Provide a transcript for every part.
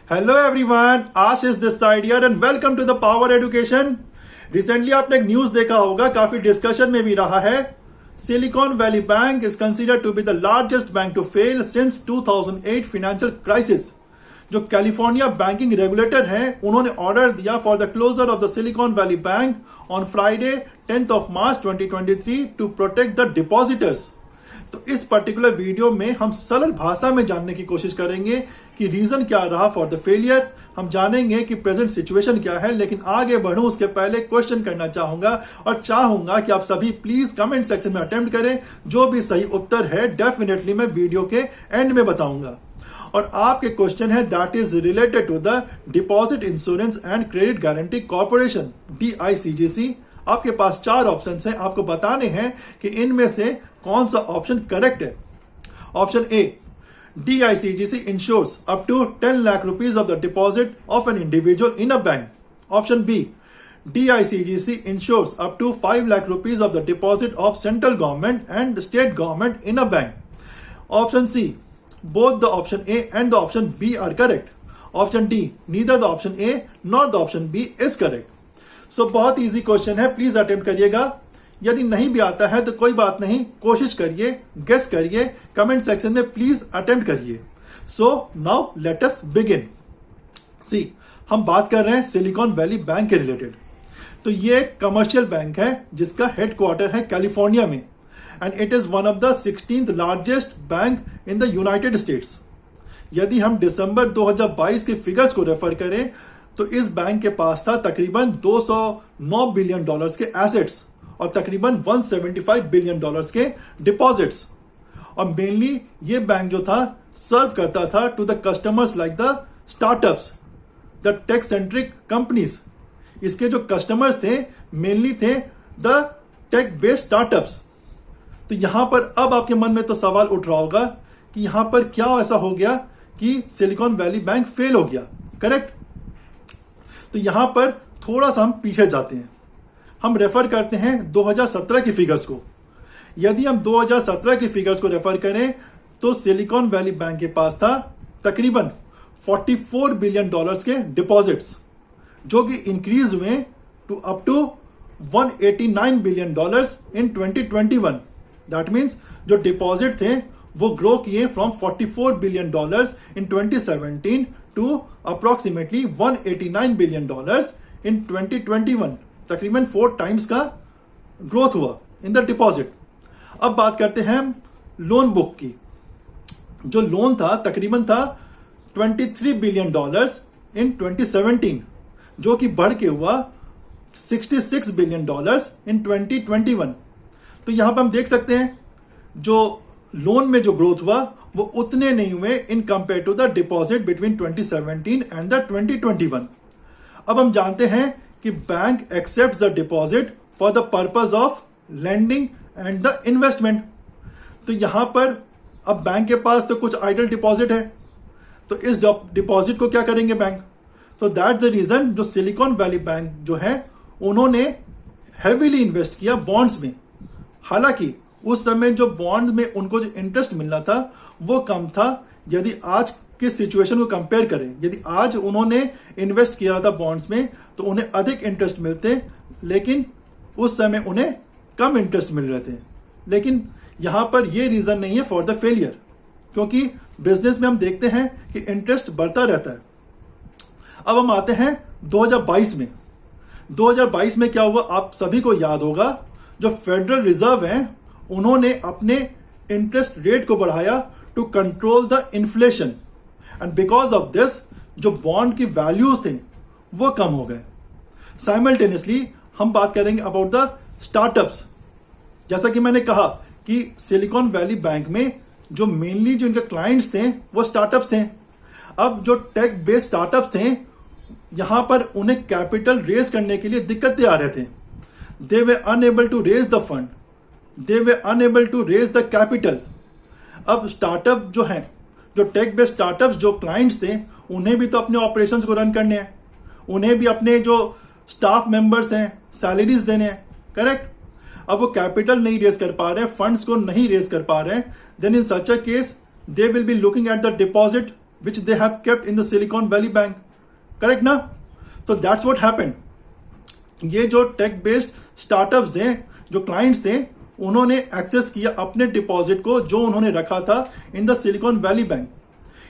Hello everyone, Ashish this side here and welcome to the power education. Recently आपने एक news देखा होगा, काफी डिस्कशन में भी रहा है। Silicon Valley bank is considered to be the largest bank to fail since 2008 financial crisis. जो कैलिफोर्निया बैंकिंग रेगुलेटर हैं, उन्होंने ऑर्डर दिया for the closure of the Silicon Valley bank on Friday 10th of March 2023 to protect the depositors. तो इस particular video में हम सरल भाषा में जानने की कोशिश करेंगे कि रीजन क्या रहा फॉर द फेलियर। हम जानेंगे कि प्रेजेंट सिचुएशन क्या है, लेकिन आगे बढ़ूं उसके पहले क्वेश्चन करना चाहूंगा और चाहूंगा कि आप सभी प्लीज कमेंट सेक्शन में अटेम्प्ट करें। जो भी सही उत्तर है डेफिनेटली मैं वीडियो के एंड में बताऊंगा। और आपके क्वेश्चन है that is related to the deposit insurance and credit guarantee corporation DICGC। आपके पास 4 ऑप्शंस हैं, आपको बताने हैं कि इनमें से कौन सा ऑप्शन करेक्ट है। Option A, DICGC insures up to 10 lakh rupees of the deposit of an individual in a bank. Option B, DICGC insures up to 5 lakh rupees of the deposit of central government and state government in a bank. Option C, both the option A and the option B are correct. Option D, neither the option A nor the option B is correct. So बहुत easy question है, please attempt करिएगा। यदि नहीं भी आता है तो कोई बात नहीं, कोशिश करिए, गेस करिए, कमेंट सेक्शन में प्लीज अटेम्प्ट करिए। So now let us begin. See, हम बात कर रहे हैं सिलिकॉन वैली बैंक के रिलेटेड। तो ये एक कमर्शियल बैंक है जिसका हेडक्वार्टर है कैलिफोर्निया में and it is one of the 16th largest bank in the United states. यदि हम दिसंबर 2022 के फिगर्स को रेफर करें तो इस बैंक के पास था तकरीबन $209 बिलियन के एसेट्स और तकरीबन $175 बिलियन के डिपॉजिट्स। और मेनली ये बैंक जो था सर्व करता था to the customers like the startups, the tech centric companies. इसके जो कस्टमर्स थे मेनली थे द टेक बेस्ड स्टार्टअप्स। तो यहां पर अब आपके मन में तो सवाल उठ रहा होगा कि यहां पर क्या ऐसा हो गया कि सिलिकॉन वैली बैंक फेल हो गया, करेक्ट? तो यहां पर थोड़ा सा हम पीछे जाते हैं, हम रेफर करते हैं 2017 की फिगर्स को। यदि हम 2017 की फिगर्स को रेफर करें तो सिलिकॉन वैली बैंक के पास था तकरीबन $44 बिलियन के डिपॉजिट्स, जो कि इंक्रीज हुए to up to $189 billion in 2021। That means जो डिपॉजिट थे वो ग्रो किए from $44 billion in 2017 to approximately $189 billion in 2021। तकरीबन 4 टाइम्स का ग्रोथ हुआ इन द डिपॉजिट। अब बात करते हैं लोन बुक की। जो लोन था तकरीबन था $23 बिलियन इन 2017, जो कि बढ़ के हुआ $66 बिलियन इन 2021। तो यहां पर हम देख सकते हैं जो लोन में जो ग्रोथ हुआ वो उतने नहीं हुए in compare to the deposit between 2017 and the 2021। अब हम जानते हैं कि bank accept the deposit for the purpose of lending and the investment. तो यहां पर अब बैंक के पास तो कुछ आइडल डिपॉजिट है, तो इस डिपॉजिट को क्या करेंगे बैंक? तो दैट्स द रीजन जो सिलिकॉन वैली बैंक जो है उन्होंने हैवीली इन्वेस्ट किया बॉन्ड्स में। हालांकि उस समय जो बॉन्ड में उनको जो इंटरेस्ट मिलना था वो कम था। यदि आज की सिचुएशन को कंपेयर करें, यदि आज उन्होंने इन्वेस्ट किया था बॉन्ड्स में तो उन्हें अधिक इंटरेस्ट मिलते, लेकिन उस समय उन्हें कम इंटरेस्ट मिल रहे थे। लेकिन यहां पर यह रीजन नहीं है फॉर द फेलियर, क्योंकि बिजनेस में हम देखते हैं कि इंटरेस्ट बढ़ता रहता है। अब हम आते हैं 2022 में। 2022 में क्या हुआ आप सभी को याद होगा। जो फेडरल रिजर्व है उन्होंने अपने इंटरेस्ट रेट को बढ़ाया to control the inflation and because of this जो बॉन्ड की वैल्यूज थे वो कम हो गए। साइमल्टेनियसली हम बात करेंगे अबाउट द स्टार्टअप्स। जैसा कि मैंने कहा कि सिलिकॉन वैली बैंक में जो मेनली जो इनके क्लाइंट्स थे वो स्टार्टअप्स थे। अब जो टेक बेस्ड स्टार्टअप्स थे यहां पर उन्हें कैपिटल रेज करने के लिए दिक्कतें आ रहे थे। They were unable to raise the fund, they were unable to raise the capital. अब स्टार्टअप जो हैं, जो टेक बेस्ड स्टार्टअप्स जो क्लाइंट्स थे उन्हें भी तो अपने ऑपरेशंस को रन करने हैं, उन्हें भी अपने जो स्टाफ मेंबर्स हैं सैलरीज देने हैं, करेक्ट? अब वो कैपिटल नहीं रेज कर पा रहे हैं, फंड्स को नहीं रेज कर पा रहे हैं, then in such a case they will be looking at the deposit which they have kept in the Silicon Valley Bank. Correct ना? So that's what happened. ये जो टेक बेस्ड स्टार्टअप्स थे, जो क्लाइंट्स थे, उन्होंने एक्सेस किया अपने deposit को जो उन्होंने रखा था इन the Silicon Valley bank.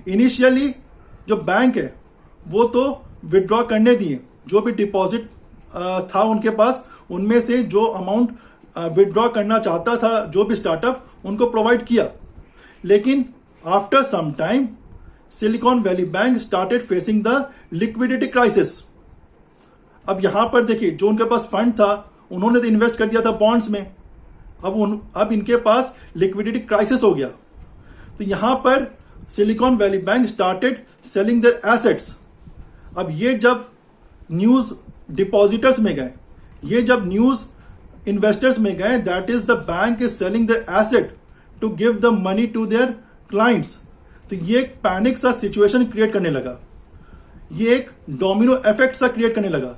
Initially जो बैंक है वो तो विड्रॉ करने दिए, जो भी डिपॉजिट था उनके पास, उनमें से जो अमाउंट विड्रॉ करना चाहता था जो भी स्टार्टअप, उनको प्रोवाइड किया. लेकिन after some time Silicon Valley bank started facing the liquidity crisis. अब यहां पर देखिए, जो उनके पास फंड था उन्होंने तो इन्वेस्ट कर दिया था बॉन्ड्स में. अब इनके पास लिक्विडिटी क्राइसिस हो गया. तो यहां पर silicon Valley bank started selling their assets. अब ये जब न्यूज डिपॉजिटर्स में गए, ये जब न्यूज इन्वेस्टर्स में गए, that is the bank is selling their asset to give the money to their clients. तो ये एक पैनिक सा सिचुएशन क्रिएट करने लगा, ये एक डोमिनो इफेक्ट सा क्रिएट करने लगा.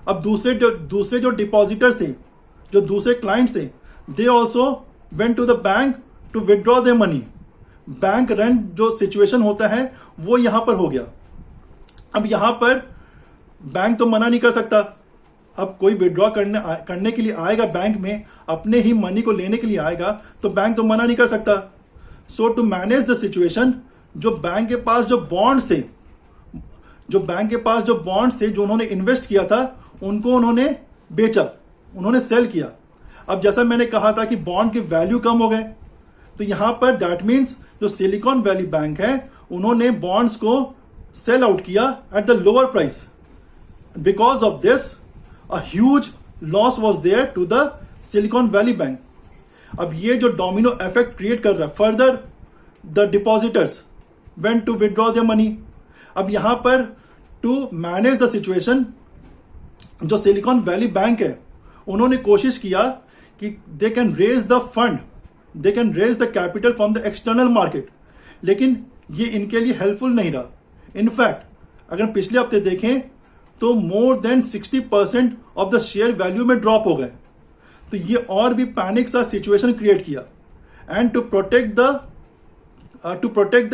अब दूसरे जो डिपॉजिटर्स थे, जो दूसरे क्लाइंट्स थे, they also went to the bank to withdraw their money. Bank run जो सिचुएशन होता है वो यहां पर हो गया. अब यहां पर बैंक तो मना नहीं कर सकता. अब कोई विड्रॉ करने के लिए आएगा बैंक में, अपने ही मनी को लेने के लिए आएगा, तो बैंक तो मना नहीं कर सकता. सो टू मैनेज द सिचुएशन, जो बैंक के पास जो बॉन्ड्स थे, जो उन्होंने इन्वेस्ट किया था, उनको उन्होंने बेचा, उन्होंने सेल किया. अब जैसा मैंने कहा था कि बॉन्ड की वैल्यू कम हो गए, तो यहां पर दैट मीन्स जो सिलिकॉन वैली बैंक है, उन्होंने बॉन्ड्स को सेल आउट किया at the lower price. Because of this a huge loss was there to the Silicon Valley bank. अब ये जो डोमिनो इफेक्ट क्रिएट कर रहा है, further the depositors went to withdraw their money. अब यहां पर टू मैनेज द सिचुएशन, जो सिलिकॉन वैली बैंक है, उन्होंने कोशिश किया कि they can raise the fund, they can raise the capital from the external market. लेकिन ये इनके लिए हेल्पफुल नहीं रहा. इनफैक्ट अगर पिछले हफ्ते देखें तो more than 60% of the share value में ड्रॉप हो गए. तो ये और भी पैनिक सा सिचुएशन क्रिएट किया. And to protect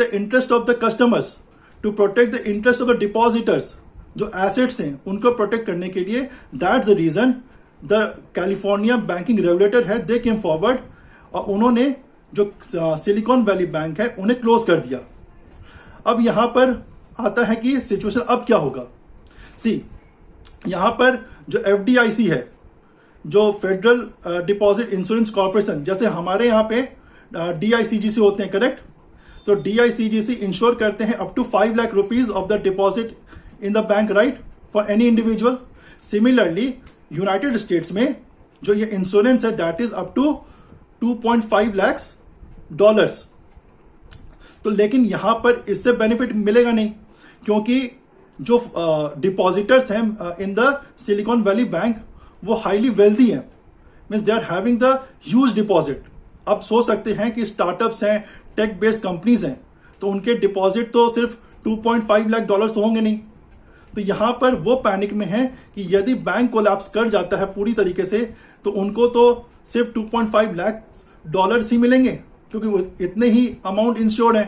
the interest of the customers, to protect the interest of the depositors, जो एसेट्स हैं उनको प्रोटेक्ट करने के लिए, that's the reason the California banking regulator है, दे केम फॉरवर्ड और उन्होंने जो सिलिकॉन वैली बैंक है उन्हें क्लोज कर दिया. अब यहां पर आता है कि सिचुएशन अब क्या होगा. सी, यहां पर जो FDIC है, जो फेडरल डिपॉजिट इंश्योरेंस कॉर्पोरेशन, जैसे हमारे यहाँ पे DICGC होते हैं, करेक्ट. तो DICGC इंश्योर करते हैं up to 5 lakh rupees of the deposit in the bank, right, for any individual. Similarly United States में जो ये इंश्योरेंस है, that is up to $2.5 lakh. तो लेकिन यहां पर इससे बेनिफिट मिलेगा नहीं, क्योंकि जो डिपॉजिटर्स हैं in the Silicon Valley bank, वो हाईली वेल्दी हैं, means they are having the huge deposit. अब सोच सकते हैं कि स्टार्टअप्स हैं, टेक बेस्ड कंपनीज हैं, तो उनके डिपॉजिट तो सिर्फ $2.5 लाख तो होंगे नहीं. तो यहां पर वो पैनिक में है कि यदि बैंक कोलैप्स कर जाता है पूरी तरीके से, तो उनको तो सिर्फ $2.5 लाख ही मिलेंगे, क्योंकि वो इतने ही अमाउंट इंश्योर्ड है.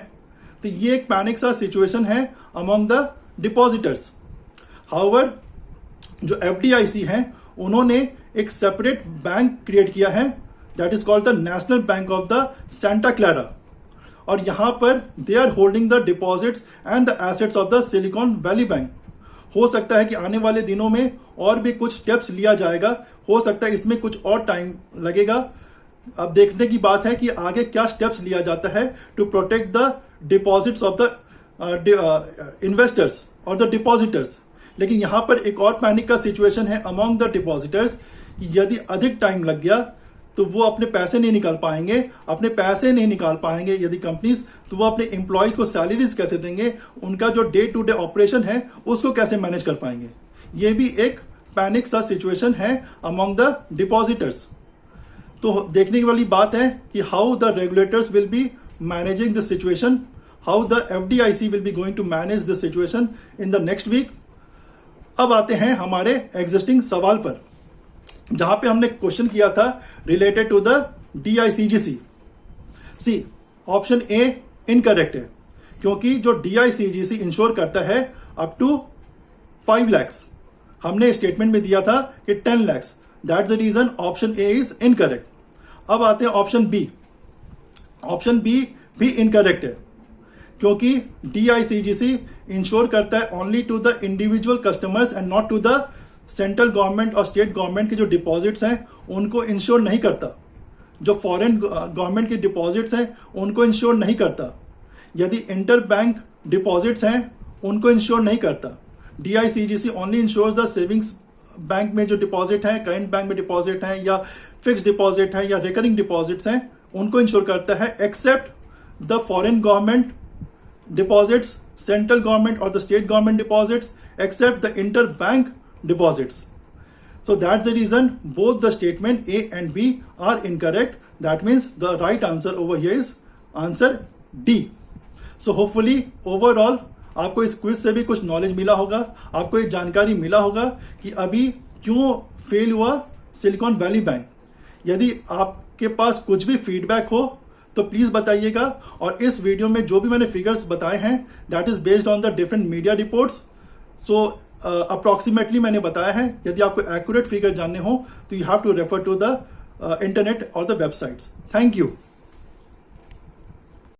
तो ये एक पैनिक सा सिचुएशन है अमॉन्ग द डिपॉजिटर्स. हाउएवर जो FDIC है, उन्होंने एक सेपरेट बैंक क्रिएट किया है, that is called the national bank of the Santa Clara. और यहां पर they are holding the deposits and the assets of the Silicon Valley bank. हो सकता है कि आने वाले दिनों में और भी कुछ स्टेप्स लिया जाएगा, हो सकता है इसमें कुछ और टाइम लगेगा. अब देखने की बात है कि आगे क्या स्टेप्स लिया जाता है to protect the deposits of the investors और द डिपॉजिटर्स. लेकिन यहां पर एक और पैनिक का सिचुएशन है अमॉन्ग द डिपॉजिटर्स कि यदि अधिक टाइम लग गया तो वो अपने पैसे नहीं निकाल पाएंगे यदि कंपनीज, तो वो अपने एम्प्लॉयज को सैलरीज कैसे देंगे, उनका जो डे टू डे ऑपरेशन है उसको कैसे मैनेज कर पाएंगे. ये भी एक पैनिक सा सिचुएशन है अमॉन्ग द डिपॉजिटर्स. तो देखने वाली बात है कि how the regulators will be managing the situation, how the FDIC will be going to manage the situation in the next week. अब आते हैं हमारे एग्जिस्टिंग सवाल पर, जहां पे हमने क्वेश्चन किया था related to the DICGC. C, option A incorrect है, क्योंकि जो DICGC इंश्योर करता है अप टू 5 lakhs, हमने स्टेटमेंट में दिया था कि 10 lakhs. That's the reason option A is incorrect. अब आते हैं ऑप्शन बी. ऑप्शन बी भी इनकरेक्ट है क्योंकि DICGC इंश्योर करता है only to the individual customers and not to the central government और स्टेट गवर्नमेंट के जो डिपॉजिट्स हैं उनको इंश्योर नहीं करता. जो फॉरेन गवर्नमेंट के डिपॉजिट्स हैं उनको इंश्योर नहीं करता. यदि इंटर बैंक डिपॉजिट्स हैं उनको इंश्योर नहीं करता. DICGC only insures the savings bank में जो डिपॉजिट हैं, करंट बैंक में डिपॉजिट हैं या फिक्स डिपॉजिट हैं या रिकरिंग डिपॉजिट्स हैं, उनको इंश्योर करता है except the foreign government deposits, central government और the state government deposits, except the inter bank deposits. So that's the reason both the statement A and B are incorrect. That means the right answer over here is answer D. So hopefully overall आपको इस quiz से भी कुछ knowledge मिला होगा, आपको ये जानकारी मिला होगा कि अभी क्यों फेल हुआ सिलिकॉन वैली बैंक. यदि आपके पास कुछ भी फीडबैक हो तो प्लीज बताइएगा. और इस वीडियो में जो भी मैंने फिगर्स बताए हैं that is based on the different media reports. So approximately मैंने बताया है. यदि आपको एक्यूरेट फिगर जानने हो तो you have to refer to the internet और द वेबसाइट्स. Thank you.